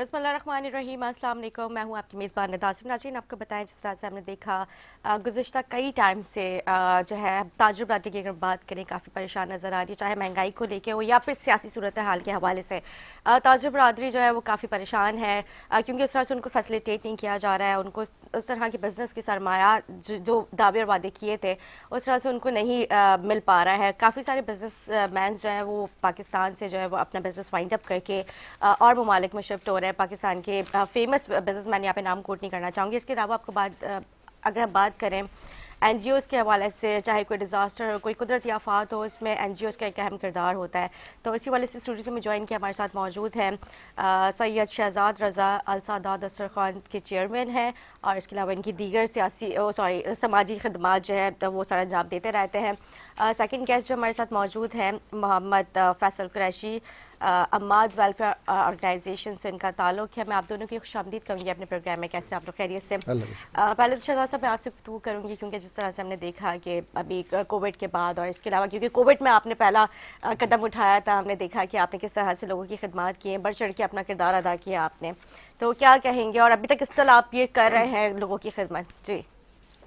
بسم اللہ الرحمن الرحیم، السلام علیکم. میں ہوں آپ کی میزبان ناظرین. ناظرین آپ کو بتائیں جس طرح سے ہم نے دیکھا گزشتہ کئی ٹائم سے جو ہے تاجر برادری کی اگر بات کریں کافی پریشان نظر آ رہی ہے، چاہے مہنگائی کو لے کے ہو یا پھر سیاسی صورتحال کے حوالے سے. تاجر برادری جو ہے وہ کافی پریشان ہے کیونکہ اس طرح سے ان کو فیسلیٹیٹ نہیں کیا جا رہا ہے. ان کو اس طرح کے بزنس کی سرمایہ جو دعوے اور وعدے کیے تھے اس طرح سے ان کو نہیں مل پا رہا ہے. کافی سارے بزنس مینس جو ہیں وہ پاکستان سے جو ہے وہ اپنا بزنس وائنڈ اپ کر کے اور ممالک میں شفٹ ہو رہے ہیں. پاکستان کے فیمس بزنس مین یہاں پہ نام کوٹ نہیں کرنا چاہوں گی. اس کے علاوہ آپ کو اگر ہم بات کریں این جی اوز کے حوالے سے، چاہے کوئی ڈیزاسٹر ہو، کوئی قدرتی آفات ہو، اس میں این جی اوز کا ایک اہم کردار ہوتا ہے. تو اسی والے سے اسٹوڈیو سے میں جوائن کیا ہمارے ساتھ موجود ہیں سید شہزاد رضا السادات دسترخوان کے چیئرمین ہیں، اور اس کے علاوہ ان کی دیگر سماجی خدمات جو ہے وہ سارا انجام دیتے رہتے ہیں. سیکنڈ گیسٹ جو ہمارے ساتھ موجود ہیں محمد فیصل قریشی، اماد ویلفیئر آرگنائزیشن سے ان کا تعلق ہے. میں آپ دونوں کی خوش آمدید کروں گی اپنے پروگرام میں. کیسے آپ لوگ خیریت سے؟ پہلے تو شہزاد صاحب میں آپ سے گفتگو کروں گی کیونکہ جس طرح سے ہم نے دیکھا کہ ابھی کووڈ کے بعد اور اس کے علاوہ کیونکہ کووڈ میں آپ نے پہلا قدم اٹھایا تھا، ہم نے دیکھا کہ آپ نے کس طرح سے لوگوں کی خدمات کی ہیں، بڑھ چڑھ کے اپنا کردار ادا کیا آپ نے. تو کیا کہیں گے اور ابھی تک کس طرح آپ یہ کر رہے ہیں لوگوں کی خدمت؟ جی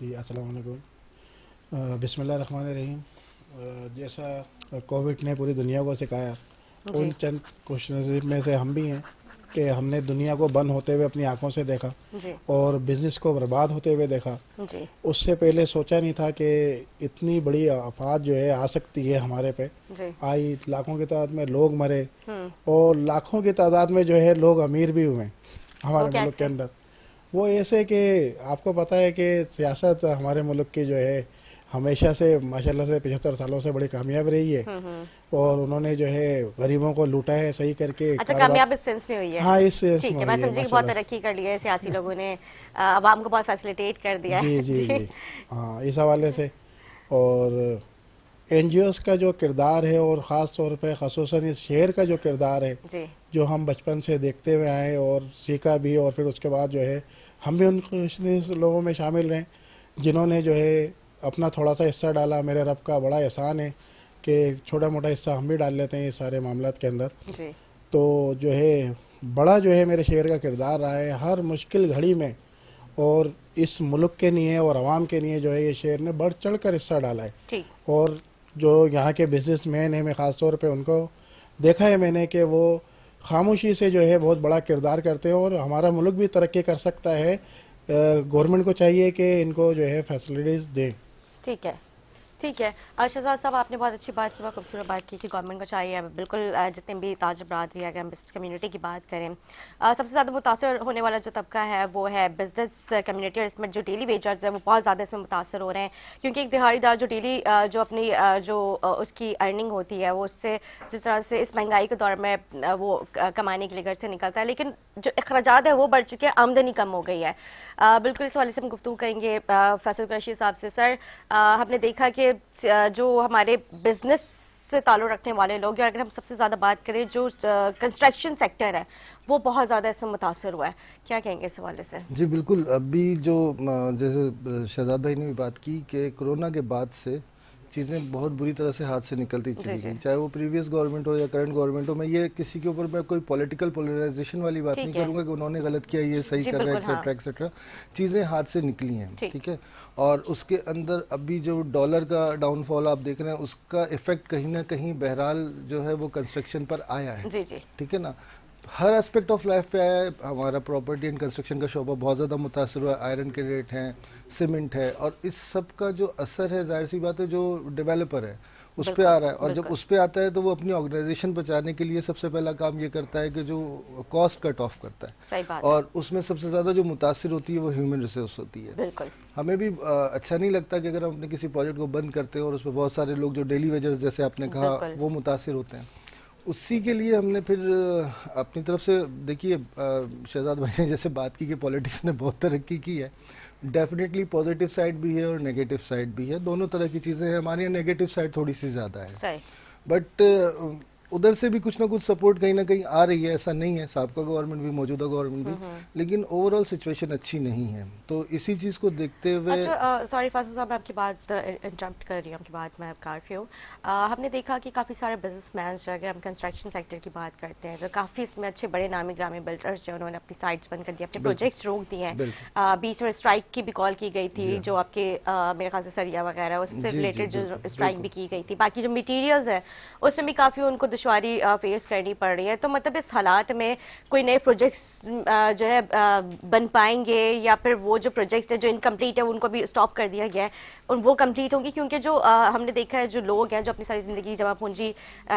السلام علیکم. بسم اللہ الرحمن الرحیم. جیسا کووڈ نے پوری دنیا کو سکھایا، ان چند کوششوں میں سے ہم بھی ہیں کہ ہم نے دنیا کو بند ہوتے ہوئے اپنی آنکھوں سے دیکھا اور بزنس کو برباد ہوتے ہوئے دیکھا. اس سے پہلے سوچا نہیں تھا کہ اتنی بڑی آفات جو ہے آ سکتی ہے ہمارے پہ. آئی، لاکھوں کی تعداد میں لوگ مرے اور لاکھوں کی تعداد میں جو ہے لوگ امیر بھی ہوئے ہمارے ملک کے اندر. وہ ایسے کہ آپ کو پتہ ہے کہ سیاست ہمارے ملک کی جو ہے ہمیشہ سے ماشاءاللہ سے 75 سالوں سے بڑی کامیاب رہی ہے اور انہوں نے جو ہے غریبوں کو لوٹا ہے صحیح کر کے. اچھا، کامیاب اس سینس میں ہوئی ہے؟ ہاں، اس سینس ٹھیک ہے، میں میں سمجھی کہ بہت ترقی کر لی ہے سیاسی لوگوں نے، عوام کو بہت فیسلیٹیٹ کر دیا ہے. جی ہاں، اس حوالے سے. اور این جی اوز کا جو کردار ہے اور خاص طور پہ خصوصاً اس شہر کا جو کردار ہے جو ہم بچپن سے دیکھتے ہوئے آئے اور سیکھا بھی، اور پھر اس کے بعد جو ہے ہم بھی ان لوگوں میں شامل رہیں جنہوں نے جو ہے اپنا تھوڑا سا حصہ ڈالا. میرے رب کا بڑا احسان ہے کہ چھوٹا موٹا حصہ ہم بھی ڈال لیتے ہیں اس سارے معاملات کے اندر. تو جو ہے بڑا جو ہے میرے شہر کا کردار رہا ہے ہر مشکل گھڑی میں، اور اس ملک کے لیے اور عوام کے لیے جو ہے یہ شہر نے بڑھ چڑھ کر حصہ ڈالا ہے. اور جو یہاں کے بزنس مین ہیں، میں خاص طور پہ ان کو دیکھا ہے میں نے کہ وہ خاموشی سے جو ہے بہت بڑا کردار کرتے ہیں اور ہمارا ملک بھی ترقی کر سکتا ہے. گورنمنٹ کو چاہیے کہ ان کو جو ہے فیسلٹیز دیں. ٹھیک ہے. شہزاد صاحب آپ نے بہت اچھی بات کی، بہت خوبصورت بات کی کہ گورنمنٹ کو چاہیے بالکل جتنے بھی تاجر برادری ہے، اگر ہم بزنس کمیونٹی کی بات کریں، سب سے زیادہ متاثر ہونے والا جو طبقہ ہے وہ ہے بزنس کمیونٹی. اور اس میں جو ڈیلی ویجرز ہیں وہ بہت زیادہ اس میں متاثر ہو رہے ہیں کیونکہ ایک دہاڑی دار جو ڈیلی جو اپنی جو اس کی ارننگ ہوتی ہے وہ اس سے جس طرح سے اس مہنگائی کے دور میں وہ کمانے کے لیے گھر سے نکلتا ہے، لیکن جو اخراجات ہیں وہ بڑھ چکے ہیں، آمدنی کم ہو گئی ہے. بالکل اس والے سے ہم گفتگو کریں گے فیصل قریشی صاحب سے. سر، ہم نے دیکھا کہ جو ہمارے بزنس سے تعلق رکھنے والے لوگ، اگر ہم سب سے زیادہ بات کریں جو کنسٹرکشن سیکٹر ہے وہ بہت زیادہ اس سے متاثر ہوا ہے. کیا کہیں گے اس حوالے سے؟ جی بالکل. ابھی جو جیسے شہزاد بھائی نے بھی بات کی کہ کرونا کے بعد سے چیزیں بہت بری طرح سے ہاتھ سے نکلتی چلی گئیں، چاہے وہ پریویس گورنمنٹ ہو یا کرنٹ گورنمنٹ ہو. میں یہ کسی کے اوپر میں کوئی پولیٹیکل پولرائزیشن والی بات نہیں کروں گا کہ انہوں نے غلط کیا، یہ صحیح کر رہا ہے ایکسیٹرا ایکسیٹرا. چیزیں ہاتھ سے نکلی ہیں، ٹھیک ہے. اور اس کے اندر ابھی جو ڈالر کا ڈاؤن فال آپ دیکھ رہے ہیں اس کا ایفیکٹ کہیں نہ کہیں بہرحال جو ہے وہ کنسٹرکشن پر آیا ہے. ٹھیک ہے نا. ہر اسپیکٹ آف لائف پہ آیا ہے. ہمارا پراپرٹی اینڈ کنسٹرکشن کا شعبہ بہت زیادہ متاثر ہوا ہے. آئرن کے ریٹ ہیں، سیمنٹ ہے، اور اس سب کا جو اثر ہے ظاہر سی بات ہے جو ڈیولپر ہے اس پہ آ رہا ہے. اور جب اس پہ آتا ہے تو وہ اپنی آرگنائزیشن بچانے کے لیے سب سے پہلا کام یہ کرتا ہے کہ جو کاسٹ کٹ آف کرتا ہے. اور اس میں سب سے زیادہ جو متاثر ہوتی ہے وہ ہیومن ریسورس ہوتی ہے. ہمیں بھی اچھا نہیں لگتا کہ اگر ہم اپنے کسی پروجیکٹ کو بند کرتے ہیں اور اس پہ بہت سارے لوگ جو ڈیلی ویجرز جیسے آپ نے کہا وہ متاثر ہوتے ہیں. اسی کے لیے ہم نے پھر اپنی طرف سے دیکھیے شہزاد بھائی نے جیسے بات کی کہ پولیٹکس نے بہت ترقی کی ہے. ڈیفینیٹلی پازیٹیو سائڈ بھی ہے اور نیگیٹو سائڈ بھی ہے. دونوں طرح کی چیزیں ہیں. ہمارے یہاں نیگیٹو سائڈ تھوڑی سی زیادہ ہے. بٹ ادھر سے بھی کچھ نہ کچھ سپورٹ کہیں نہ کہیں آ رہی ہے, ایسا نہیں ہے, سابقہ گورنمنٹ بھی موجودہ گورنمنٹ بھی, لیکن اوور آل سچویشن اچھی نہیں ہے. تو اسی چیز کو دیکھتے ہوئے, سوری فاصل صاحب, میں آپ کی بات انٹرپٹ کر رہی ہوں, آپ کی بات میں کاٹ رہی ہوں. ہم نے دیکھا کہ کافی سارے بزنس مینس جو اگر ہم کنسٹرکشن سیکٹر کی بات کرتے ہیں تو کافی اس میں اچھے بڑے نامی گرامی بلڈرز جو انہوں نے اپنی سائٹس بند کر دی, اپنے پروجیکٹس روک دیے ہیں. بیچ میں اسٹرائک کی بھی کال کی گئی تھی, جو آپ کے میرے خیال سے سریا وغیرہ اس سے ریلیٹڈ جو اسٹرائک بھی کی گئی تھی. باقی جو مٹیریلز ہیں اس میں بھی کافی ان کو دشواری فیس کرنی پڑ رہی ہے. تو مطلب اس حالات میں کوئی نئے پروجیکٹس جو ہے بن پائیں گے, یا پھر وہ جو پروجیکٹس ہیں جو انکمپلیٹ ہے ان کو بھی اسٹاپ کر دیا گیا ہے, وہ کمپلیٹ ہوں گی؟ کیونکہ جو ہم نے دیکھا ہے جو لوگ ہیں جو اپنی ساری زندگی جمع پونجی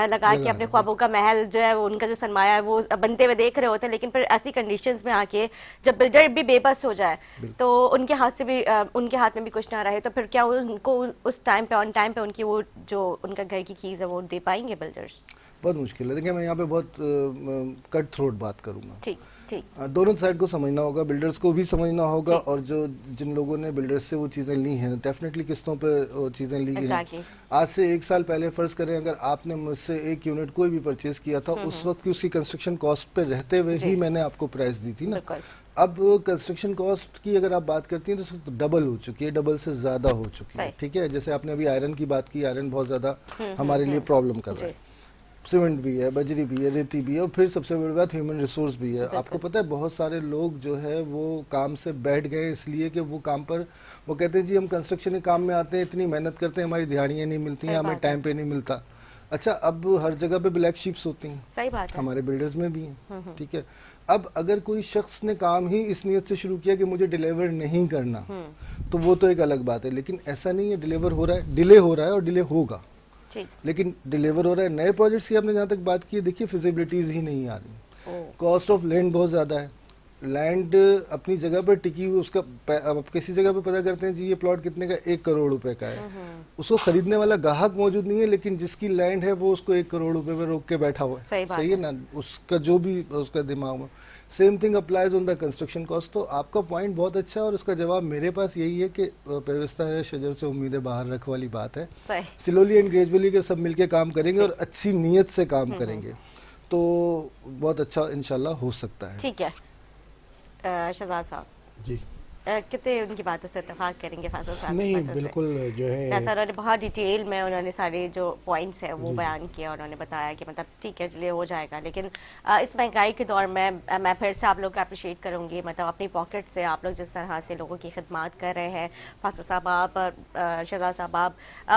لگا کے اپنے خوابوں کا محل جو ہے ان کا جو سرمایہ ہے وہ بنتے ہوئے دیکھ رہے ہوتے ہیں, لیکن پھر ایسی کنڈیشنز میں آ کے جب بلڈر بھی بے بس ہو جائے تو ان کے ہاتھ میں بھی کچھ نہ رہے, تو پھر کیا ان کو اس ٹائم پہ آن ٹائم پہ ان کی وہ جو ان کا گھر کی چیز ہے وہ دے پائیں گے بلڈرز؟ بہت مشکل ہے. دیکھیں میں یہاں پہ بہت کٹ تھروٹ بات کروں گا. ٹھیک ٹھیک. دونوں سائڈ کو سمجھنا ہوگا, بلڈرز کو بھی سمجھنا ہوگا, اور جو جن لوگوں نے بلڈرز سے وہ چیزیں لی ہیں, ڈیفینیٹلی قسطوں پہ وہ چیزیں لی گئی. آج سے 1 سال پہلے فرض کریں اگر آپ نے مجھ سے 1 یونٹ کوئی بھی پرچیز کیا تھا, اس وقت کی اس کی کنسٹرکشن کاسٹ پہ رہتے ہوئے ہی میں نے آپ کو پرائز دی تھی نا. اب کنسٹرکشن کاسٹ کی اگر آپ بات کرتی ہیں تو ڈبل ہو چکی ہے, ڈبل سے زیادہ ہو چکی ہے. ٹھیک ہے, جیسے آپ نے ابھی آئرن کی بات کی, آئرن بہت زیادہ ہمارے لیے پرابلم کر رہا ہے. سیمنٹ بھی ہے, بجری بھی ہے, ریتی بھی ہے, اور پھر سب سے بڑی بات ہیومن ریسورس بھی ہے. آپ کو پتہ ہے بہت سارے لوگ جو ہے وہ کام سے بیٹھ گئے اس لیے کہ وہ کام پر وہ کہتے ہیں جی ہم کنسٹرکشن کے کام میں آتے ہیں, اتنی محنت کرتے ہیں, ہماری دہاڑیاں نہیں ملتی ہیں, ہمیں ٹائم پہ نہیں ملتا. اچھا, اب ہر جگہ پہ بلیک شیپس ہوتی ہیں, صحیح بات ہے, ہمارے بلڈرز میں بھی ہیں. ٹھیک ہے, اب اگر کوئی شخص نے کام ہی اس نیت سے شروع کیا کہ مجھے ڈیلیور نہیں کرنا, تو وہ تو ایک الگ بات ہے. لیکن ایسا نہیں ہے, ڈیلیور ہو رہا ہے, ڈیلے ہو رہا ہے اور ڈیلے ہوگا, لیکن ڈیلیور ہو رہا ہے. نئے پروجیکٹس کی آپ نے جہاں تک بات کی ہے, دیکھیے فیزیبلٹیز ہی نہیں آ رہی, کاسٹ آف لینڈ بہت زیادہ ہے. لینڈ اپنی جگہ پر ٹکی ہوئی, اس کا آپ کسی جگہ پہ پتہ کرتے ہیں جی یہ پلاٹ کتنے کا, 1 کروڑ روپے کا ہے, اس کو خریدنے والا گاہک موجود نہیں ہے, لیکن جس کی لینڈ ہے وہ اس کو 1 کروڑ روپے پہ روک کے بیٹھا ہوا ہے. صحیح ہے نا, اس کا جو بھی اس کا دماغ میں same thing applies on the construction cost. تو آپ کا پوائنٹ بہت اچھا ہے, اور اس کا جواب میرے پاس یہی ہے کہ پیوستہ ہے شجر سے امیدیں باہر رکھ والی بات ہے. سلولی اینڈ گریجولی اگر سب مل کے کام کریں گے اور اچھی نیت سے کام کریں گے تو بہت اچھا انشاءاللہ ہو سکتا ہے. ٹھیک ہے شہزاد صاحب, جی کتنے ان کی باتوں سے اتفاق کریں گے فاصل صاحب؟ نہیں بالکل جو ہے جیسا انہوں نے بہت ڈیٹیل میں انہوں نے سارے جو پوائنٹس ہیں وہ بیان کیا, انہوں نے بتایا کہ مطلب ٹھیک ہے چلیے ہو جائے گا, لیکن اس مہنگائی کے دور میں میں پھر سے آپ لوگ کو اپریشیٹ کروں گی, مطلب اپنی پاکٹ سے آپ لوگ جس طرح سے لوگوں کی خدمات کر رہے ہیں. فاصل صاحب آپ, شہزاد صاحب آپ,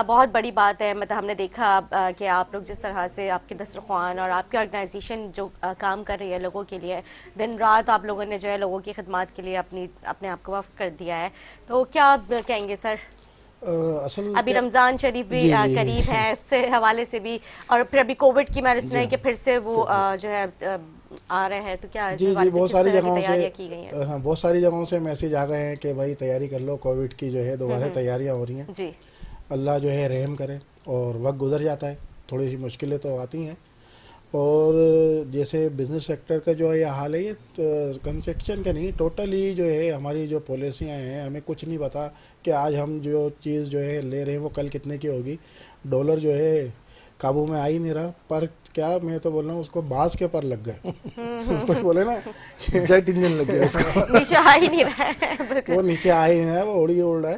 بہت بڑی بات ہے. مطلب ہم نے دیکھا کہ آپ لوگ جس طرح سے آپ کے دسترخوان اور آپ کی آرگنائزیشن جو کام کر رہی ہے لوگوں کے لیے, دن رات آپ لوگوں نے جو ہے لوگوں کی خدمات کے لیے اپنے آپ کو وقف کر دیا ہے. تو کیا کہیں گے سر, ابھی رمضان شریف بھی قریب ہے, اس سے حوالے سے بھی, اور پھر ابھی کووڈ کی میں نے سنا ہے کہ پھر سے وہ جو ہے آ رہے ہیں, تو کیا بہت ساری جگہوں سے بہت ساری جگہوں سے میسج آ گئے ہیں کہ بھائی تیاری کر لو, کووڈ کی جو ہے دوبارہ تیاریاں ہو رہی ہیں. جی اللہ جو ہے رحم کرے, اور وقت گزر جاتا ہے, تھوڑی سی مشکلیں تو آتی ہیں. اور جیسے بزنس سیکٹر کا جو یہ حال ہے, یہ کنسٹرکشن کا نہیں, ٹوٹلی جو ہے ہماری جو پالیسیاں ہیں ہمیں کچھ نہیں پتا کہ آج ہم جو چیز جو ہے لے رہے ہیں وہ کل کتنے کی ہوگی. ڈالر جو ہے قابو میں آ ہی نہیں رہا, پر کیا میں تو بول رہا ہوں اس کو باز کے پر لگ گئے, بولے نا جیٹ انجن لگ گیا, نیچے آ ہی نہیں رہا ہے, وہ نیچے آ ہی نہیں رہا ہے, وہ اڑ رہا ہے.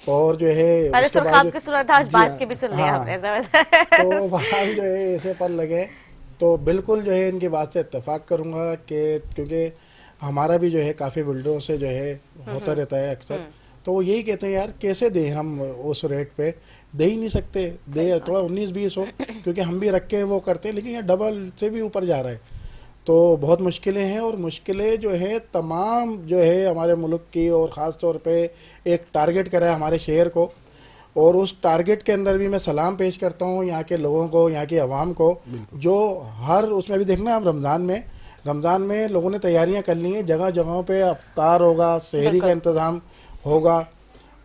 اور جو ہے تو وہاں جو ہے ایسے پر لگے, تو بالکل جو ہے ان کی بات سے اتفاق کروں گا کہ کیونکہ ہمارا بھی جو ہے کافی بلڈروں سے جو ہے ہوتا رہتا ہے اکثر, تو وہ یہی کہتے ہیں یار کیسے دیں ہم اس ریٹ پہ, دے ہی نہیں سکتے, دے تھوڑا 19-20 ہو, کیونکہ ہم بھی رکھ کے وہ کرتے ہیں, لیکن یہ ڈبل سے بھی اوپر جا رہا ہے. تو بہت مشکلیں ہیں, اور مشکلیں جو ہے تمام جو ہے ہمارے ملک کی, اور خاص طور پہ ایک ٹارگٹ کرا ہے ہمارے شہر کو, اور اس ٹارگٹ کے اندر بھی میں سلام پیش کرتا ہوں یہاں کے لوگوں کو, یہاں کی عوام کو, جو ہر اس میں بھی دیکھنا ہم رمضان میں لوگوں نے تیاریاں کر لی ہیں, جگہ جگہوں پہ افطار ہوگا, سحری کا انتظام ہوگا,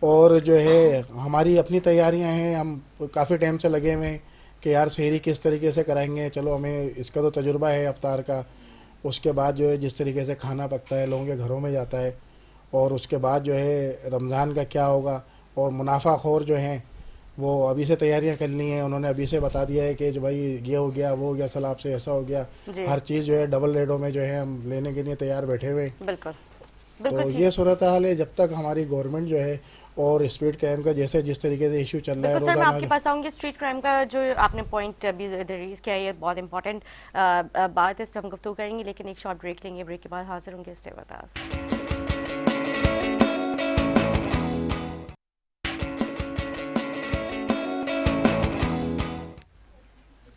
اور جو ہے ہماری اپنی تیاریاں ہیں, ہم کافی ٹائم سے لگے ہوئے ہیں کہ یار سحری کس طریقے سے کرائیں گے. چلو ہمیں اس کا تو تجربہ ہے افطار کا, اس کے بعد جو ہے جس طریقے سے کھانا پکتا ہے لوگوں کے گھروں میں جاتا ہے, اور اس کے بعد جو ہے رمضان کا کیا ہوگا. اور منافع خور جو ہیں وہ ابھی سے تیاریاں کر لی ہیں. انہوں نے ابھی سے بتا دیا ہے کہ جو بھائی یہ ہو گیا وہ ہو گیا سیلاب سے ایسا ہو گیا, ہر چیز جو ہے ڈبل ریٹوں میں جو ہے ہم لینے کے لیے تیار بیٹھے ہوئے. تو یہ صورتحال ہے. جب تک ہماری گورنمنٹ جو ہے اور اسٹریٹ کرائم کا جس طریقے سے ایشو چل رہا ہے سر, میں آپ کے پاس آؤں گی. اسٹریٹ کرائم کا جو آپ نے پوائنٹ ابھی ریز کیا ہے یہ بہت امپورٹنٹ بات ہے, اس پہ ہم گفتگو کریں گے, لیکن ایک شارٹ بریک لیں گے. بریک کے بعد حاضر ہوں گے. Stay with us.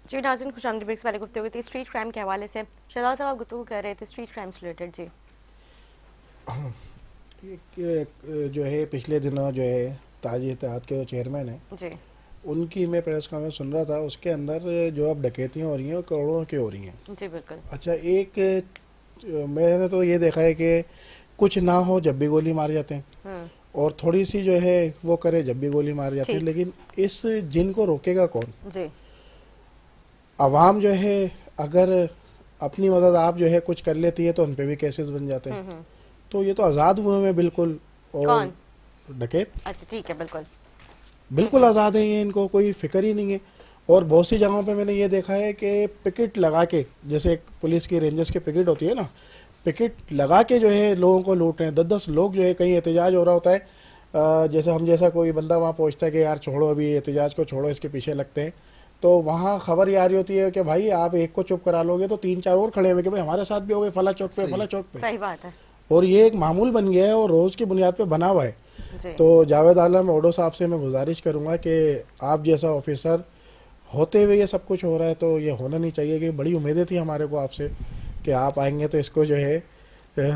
جی ناظرین, خوش آمدید. بریک سے پہلے گفتگو تھی اسٹریٹ کرائم کے حوالے سے. شہزاد صاحب آپ گفتگو کر رہے تھے اسٹریٹ کرائم سے ریلیٹڈ. جی جو ہے پچھلے دنوں جو ہے تاجر اتحاد کے جو چیئرمین ہیں جی, ان کی میں پریس کانفرنس سن رہا تھا. اس کے اندر جو اب ڈکیتیاں ہو رہی ہیں وہ کروڑوں کی ہو رہی ہیں. جی بالکل. اچھا, ایک میں نے تو یہ دیکھا ہے کہ کچھ نہ ہو جب بھی گولی مار جاتے ہیں, اور تھوڑی سی جو ہے وہ کرے جب بھی گولی مار جاتے ہیں. لیکن اس جن کو روکے گا کون؟ جی, عوام جو ہے اگر اپنی مدد آپ جو ہے کچھ کر لیتی ہے تو ان پہ بھی کیسز بن جاتے ہیں. تو یہ تو آزاد ہوئے ہیں بالکل. اور ڈکیت اچھا ٹھیک ہے, بالکل بالکل آزاد ہیں یہ, ان کو کوئی فکر ہی نہیں ہے. اور بہت سی جگہوں پہ میں نے یہ دیکھا ہے کہ پکٹ لگا کے, جیسے ایک پولیس کی رینجرز کی پکٹ ہوتی ہے نا, پکٹ لگا کے جو ہے لوگوں کو لوٹ رہے ہیں. 10 لوگ جو ہے کہیں احتجاج ہو رہا ہوتا ہے, جیسے ہم جیسا کوئی بندہ وہاں پہنچتا ہے کہ یار چھوڑو ابھی احتجاج کو, چھوڑو اس کے پیچھے لگتے ہیں. تو وہاں خبر یہ آ رہی ہوتی ہے کہ بھائی آپ ایک کو چپ کرا لو گے تو 3-4 اور کھڑے ہوئے کہ بھائی ہمارے ساتھ بھی ہو گئے فلاں چوک پہ فلاں چوک پہ. صحیح بات ہے. اور یہ ایک معمول بن گیا ہے اور روز کی بنیاد پہ بنا ہوا ہے. تو جاوید عالم اوڈو صاحب سے میں گزارش کروں گا کہ آپ جیسا آفیسر ہوتے ہوئے یہ سب کچھ ہو رہا ہے تو یہ ہونا نہیں چاہیے. کہ بڑی امیدیں تھی ہمارے کو آپ سے کہ آپ آئیں گے تو اس کو جو ہے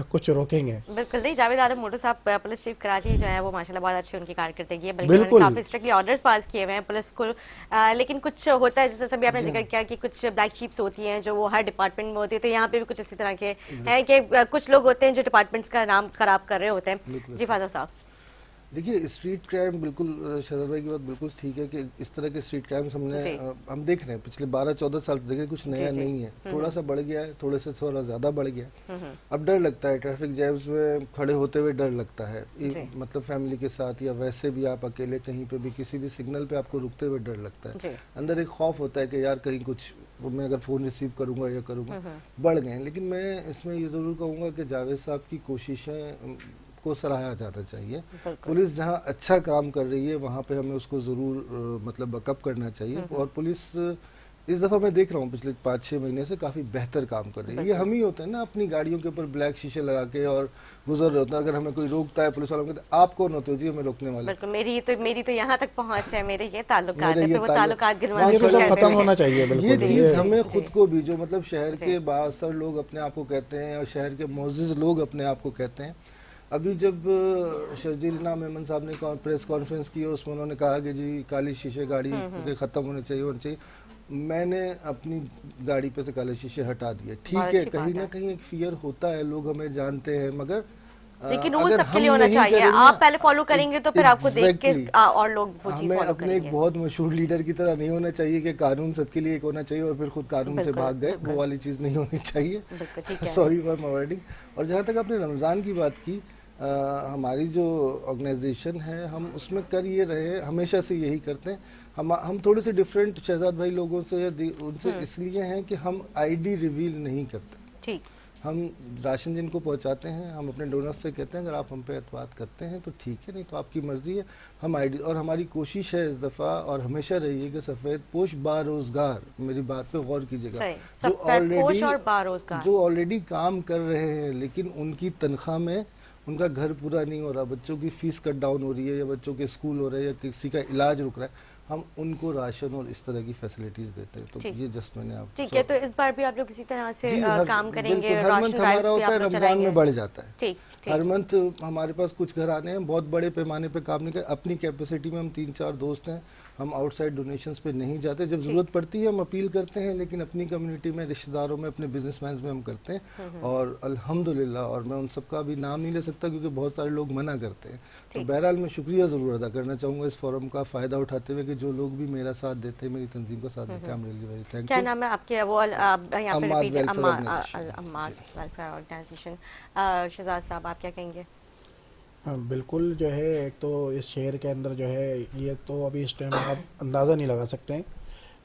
کچھ روکیں گے. بالکل نہیں, جاوید عالم اوڈو صاحب پولیس چیف کراچی جو ہے وہ ماشاءاللہ بہت اچھی ان کی کارکردگی ہے, بلکہ انہوں نے کافی اسٹرکٹلی آرڈرز پاس کیے ہوئے ہیں پولیس کو. لیکن کچھ ہوتا ہے جیسے سبھی آپ نے ذکر کیا کہ کچھ بلیک شیپس ہوتی ہیں جو وہ ہر ڈپارٹمنٹ میں ہوتی ہے. تو یہاں پہ بھی کچھ اسی طرح کے ہیں کہ کچھ لوگ ہوتے ہیں جو ڈپارٹمنٹس کا نام خراب کر رہے ہوتے ہیں. جی فاضل صاحب. دیکھیے اسٹریٹ کرائم بالکل شہزاد بھائی کی بات بالکل ٹھیک ہے کہ اس طرح کے اسٹریٹ کرائمس ہم دیکھ رہے ہیں پچھلے 12-14 سال سے. دیکھ رہے ہیں کچھ نیا نہیں ہے, تھوڑا سا بڑھ گیا ہے, تھوڑے سے تھوڑا زیادہ بڑھ گیا ہے. اب ڈر لگتا ہے ٹریفک جیمز میں کھڑے ہوتے ہوئے, ڈر لگتا ہے مطلب فیملی کے ساتھ, یا ویسے بھی آپ اکیلے کہیں پہ بھی کسی بھی سگنل پہ آپ کو رکتے ہوئے ڈر لگتا ہے. اندر ایک خوف ہوتا ہے کہ یار کہیں کچھ میں اگر فون ریسیو کروں گا یا کروں گا. بڑھ گئے ہیں. لیکن میں اس میں یہ ضرور کہوں گا کہ جاوید صاحب کی کوششیں کو سراہا جانا چاہیے. پولیس جہاں اچھا کام کر رہی ہے وہاں پہ ہمیں اس کو ضرور مطلب بیک اپ کرنا چاہیے. اور پولیس اس دفعہ میں دیکھ رہا ہوں پچھلے 5-6 مہینے سے کافی بہتر کام کر رہی ہے. یہ ہم ہی ہوتے ہیں نا اپنی گاڑیوں کے اوپر بلیک شیشے لگا کے اور گزر رہے ہوتے ہیں. اگر ہمیں کوئی روکتا ہے پولیس والوں کہتے ہیں آپ کون ہوتے ہو جی ہمیں روکنے والے. بالکل, میری تو یہاں تک پہنچ ہے, میرے یہ تعلقات ہیں, پھر وہ تعلقات ختم ہونا چاہیے. یہ چیز ہمیں خود کو بھی, جو مطلب شہر کے بااثر لوگ اپنے آپ کو کہتے ہیں اور شہر کے معزز لوگ اپنے آپ کو کہتے ہیں. ابھی جب شرجیل میمن صاحب نے پریس کانفرنس کی اور اس میں انہوں نے کہا کہ جی کالی شیشے گاڑی کے ختم ہونے چاہیے, میں نے اپنی گاڑی پہ سے کالے شیشے ہٹا دیے. ٹھیک ہے, کہیں نہ کہیں ایک فیئر ہوتا ہے, لوگ ہمیں جانتے ہیں, مگر لیکن رول سب کے لیے ہونا چاہیے. آپ پہلے فالو کریں گے تو پھر آپ کو دیکھ کے اور لوگ وہ چیز فالو کریں گے. ہمیں اپنے ایک بہت مشہور لیڈر کی طرح نہیں ہونا چاہیے کہ قانون سب کے لیے ایک ہونا چاہیے اور پھر خود قانون سے بھاگ گئے. وہ والی چیز نہیں ہونی چاہیے. Sorry for my wording. اور جہاں تک آپ نے رمضان کی بات کی, ہماری جو آرگنائزیشن ہے ہم اس میں کر یہ رہے, ہمیشہ سے یہی کرتے ہیں. ہم تھوڑے سے ڈیفرنٹ شہزاد بھائی لوگوں سے ان سے اس لیے ہیں کہ ہم آئی ڈی ریویل نہیں کرتے. ہم راشن جن کو پہنچاتے ہیں ہم اپنے ڈونرز سے کہتے ہیں اگر آپ ہم پہ اعتماد کرتے ہیں تو ٹھیک ہے, نہیں تو آپ کی مرضی ہے. ہم آئی ڈی, اور ہماری کوشش ہے اس دفعہ اور ہمیشہ رہی ہے کہ سفید پوش باروزگار, میری بات پہ غور کیجیے گا, جو آلریڈی کام کر رہے ہیں لیکن ان کی تنخواہ میں ان کا گھر پورا نہیں ہو رہا, بچوں کی فیس کٹ ڈاؤن ہو رہی ہے, یا بچوں کے اسکول ہو رہے ہیں, یا کسی کا علاج رک رہا ہے, ہم ان کو راشن اور اس طرح کی فیسلٹیز دیتے ہیں. تو یہ جسٹ میں نے آپ ٹھیک ہے. تو اس بار بھی آپ لوگ اسی طرح سے کام کریں گے. ہر منتھ ہمارا ہوتا ہے, رمضان میں بڑھ جاتا ہے. ہر منتھ ہمارے پاس کچھ گھر آنے ہیں, بہت بڑے پیمانے پہ کام نہیں کرتے. اپنی کیپیسٹی میں ہم 3-4 دوست ہیں, ہم آؤٹ سائڈ ڈونیشنز پہ نہیں جاتے. جب ضرورت پڑتی ہے ہم اپیل کرتے ہیں, لیکن اپنی کمیونٹی میں, رشتہ داروں میں, اپنے بزنس مینز میں ہم کرتے ہیں. اور الحمدللہ, اور میں ان سب کا بھی نام نہیں لے سکتا کیونکہ بہت سارے لوگ منع کرتے ہیں. تو بہرحال میں شکریہ ضرور ادا کرنا چاہوں گا اس فورم کا فائدہ اٹھاتے ہوئے کہ جو لوگ بھی میرا ساتھ دیتے ہیں, میری تنظیم کا ساتھ دیتے ہیں. I'm really very thankful. کیا نام ہے آپ کے؟ وہ یہاں پہ repeat, Imad welfare organisation. Shahzad صاحب آپ کیا کہیں گے؟ ہاں بالکل جو ہے، ایک تو اس شہر کے اندر جو ہے یہ تو ابھی اس ٹائم آپ اندازہ نہیں لگا سکتے ہیں،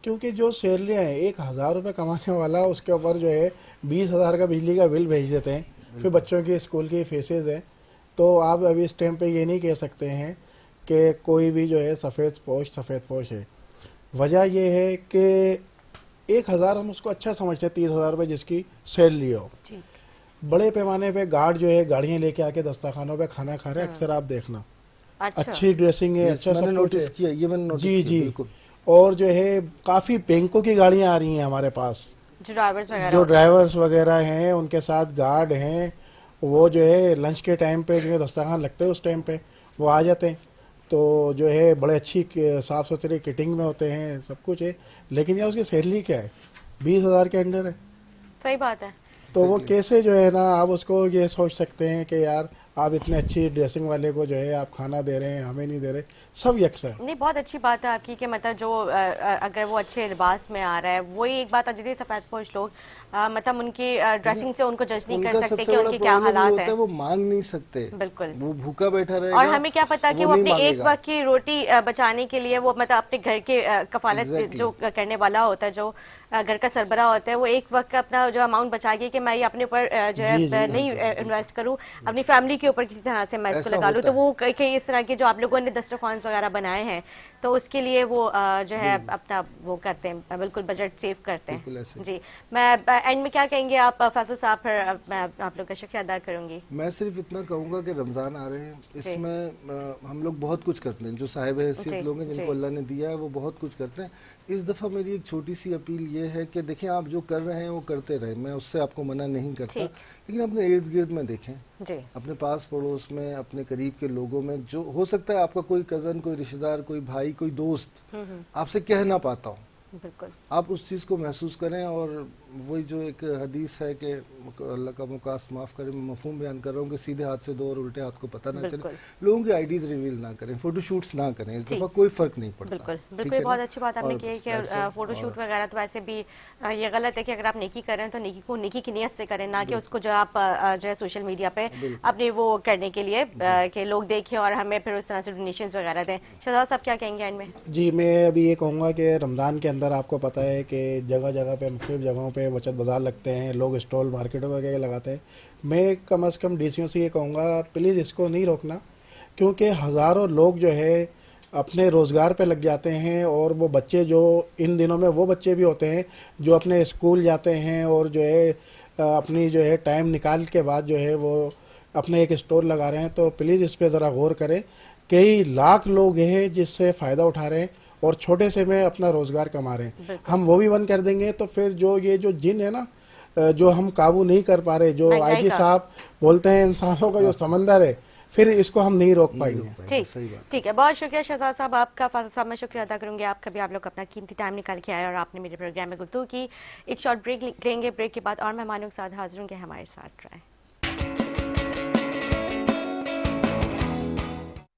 کیونکہ جو سیلریاں ہیں 1,000 روپے کمانے والا اس کے اوپر جو ہے 20,000 کا بجلی کا بل بھیج دیتے ہیں، پھر بچوں کی اسکول کی فیسز ہیں، تو آپ ابھی اس ٹائم پہ یہ نہیں کہہ سکتے ہیں کہ کوئی بھی جو ہے سفید پوش ہے۔ وجہ یہ ہے کہ 1,000 ہم اس کو اچھا سمجھتے ہیں، 30,000 روپے جس کی سیلری ہو، بڑے پیمانے پہ گارڈ جو ہے گاڑیاں لے کے آ کے دسترخوانوں پہ کھانا کھا رہے ہیں، اکثر آپ دیکھنا اچھی ڈریسنگ ہے، اچھا میں نے سب کچھ نوٹس ہے، کیا، یہ میں نے نوٹس جی کیا جی، بالکل۔ اور جو ہے کافی بینکوں کی گاڑیاں آ رہی ہیں ہمارے پاس، جو جو ڈرائیورز وغیرہ ہیں ان کے ساتھ گارڈ ہیں، وہ جو ہے لنچ کے ٹائم پہ جو ہے دسترخوان لگتے ہیں اس ٹائم پہ وہ آ جاتے ہیں، تو جو ہے بڑے اچھی صاف ستھری کٹنگ میں ہوتے ہیں، سب کچھ ہے، لیکن یہ اس کی سیلری کیا ہے؟ 20,000 کے انڈر ہے۔ صحیح بات ہے۔ تو وہ کیسے جو ہے نا آپ اس کو یہ سوچ سکتے ہیں کہ یار آپ اتنے اچھی ڈریسنگ والے کو جو ہے آپ کھانا دے رہے ہیں، ہمیں نہیں دے رہے، سب یکساں ہے۔ نہیں، بہت اچھی بات ہے آپ کی کہ مطلب جو اگر وہ اچھے لباس میں آ رہا ہے، وہی ایک بات جتنے سفید پوش لوگ مطلب ان کی ڈریسنگ سے ان کو جج نہیں ان کر کا سکتے سب سے کہ ان بڑا کے کیا پرابلم یہ حالات ہوتا ہیں۔ ہے وہ مانگ نہیں سکتے، بالکل، وہ بھوکا بیٹھا رہے گا اور ہمیں کیا پتا کہ وہ نہیں اپنے مانگے ایک گا۔ وقت کی روٹی بچانے کے لیے وہ مطلب اپنے گھر کے کفالت جو کرنے والا ہوتا ہے، جو گھر کا سربراہ ہوتا ہے، وہ ایک وقت کا اپنا جو اماؤنٹ بچا کے کہ میں یہ اپنے اوپر جو ہے نہیں انویسٹ کروں، اپنی فیملی کے اوپر کسی طرح سے میں اس کو لگا لوں، تو وہ کئی اس طرح کے جو آپ لوگوں نے دسترخوان وغیرہ بنائے ہیں تو اس کے لیے وہ جو ہے اپنا وہ کرتے ہیں، بالکل بجٹ سیو کرتے ہیں۔ جی، میں اینڈ میں کیا کہیں گے آپ فیصل صاحب؟ پھر میں آپ لوگ کا شکریہ ادا کروں گی۔ میں صرف اتنا کہوں گا کہ رمضان آ رہے ہیں، اس میں ہم لوگ بہت کچھ کرتے ہیں، جو صاحب حیثیت لوگ ہیں جن کو اللہ نے دیا ہے وہ بہت کچھ کرتے ہیں۔ اس دفعہ میری ایک چھوٹی سی اپیل یہ ہے کہ دیکھیں آپ جو کر رہے ہیں وہ کرتے رہیں، میں اس سے آپ کو منع نہیں کرتا، لیکن اپنے ارد گرد میں دیکھیں، اپنے پاس پڑوس میں، اپنے قریب کے لوگوں میں، جو ہو سکتا ہے آپ کا کوئی کزن، کوئی رشتہ دار، کوئی بھائی، کوئی دوست آپ سے کہہ نہ پاتا ہوں، بالکل آپ اس چیز کو محسوس کریں، اور وہی جو ایک حدیث ہے کہ اللہ کا مقاصد معاف کرے، میں مفہوم بیان کر رہا ہوں کہ سیدھے ہاتھ سے دو اور الٹے ہاتھ کو پتہ نہ چلے، لوگوں کی آئی ڈیز ریویل نہ کریں، فوٹو شوٹس نہ کریں، اس دفعہ کوئی فرق نہیں پڑتا۔ بالکل بالکل، بہت اچھی بات آپ نے کی کہ فوٹو شوٹ وغیرہ تو ویسے بھی یہ غلط ہے کہ اگر آپ نیکی کریں تو نیکی کو نیکی کی نیت سے کریں، نہ کہ اس کو جو آپ جو ہے سوشل میڈیا پہ اپنے وہ کرنے کے لیے کہ لوگ دیکھیں اور ہمیں پھر اس طرح سے ڈونیشنز وغیرہ دیں۔ شہزاد صاحب کیا کہیں گے اینڈ میں؟ جی میں ابھی یہ کہوں گا کہ رمضان کے اندر آپ کو پتہ ہے کہ جگہ جگہ پہ مختلف جگہوں پہ بچت بازار لگتے ہیں، لوگ اسٹال مارکیٹوں وغیرہ لگاتے ہیں، میں کم از کم ڈی سیوں سے یہ کہوں گا پلیز اس کو نہیں روکنا، کیونکہ ہزاروں لوگ جو ہے اپنے روزگار پہ لگ جاتے ہیں، اور وہ بچے جو ان دنوں میں وہ بچے بھی ہوتے ہیں جو اپنے اسکول جاتے ہیں اور جو ہے اپنی جو ہے ٹائم نکال کے بعد جو ہے وہ اپنے ایک اسٹور لگا رہے ہیں، تو پلیز اس پہ ذرا غور کریں، کئی لاکھ لوگ ہیں جس سے فائدہ اٹھا رہے ہیں اور چھوٹے سے میں اپنا روزگار کما رہے ہیں، ہم وہ بھی بند کر دیں گے تو پھر جو یہ جو جن ہے نا جو ہم قابو نہیں کر پا رہے، جو آئی جی صاحب بولتے ہیں انسانوں کا جو سمندر ہے، پھر اس کو ہم نہیں روک پائیں گے۔ ٹھیک ہے، بہت شکریہ شہزاد صاحب آپ کا۔ فاضل صاحب میں شکریہ ادا کروں گی آپ کا بھی، آپ لوگ اپنا قیمتی ٹائم نکال کے آئے اور آپ نے میرے پروگرام میں گفتگو کی۔ ایک شارٹ بریک لیں گے، بریک کے بعد اور مہمانوں کے ساتھ حاضر ہوں گے، ہمارے ساتھ رہیں۔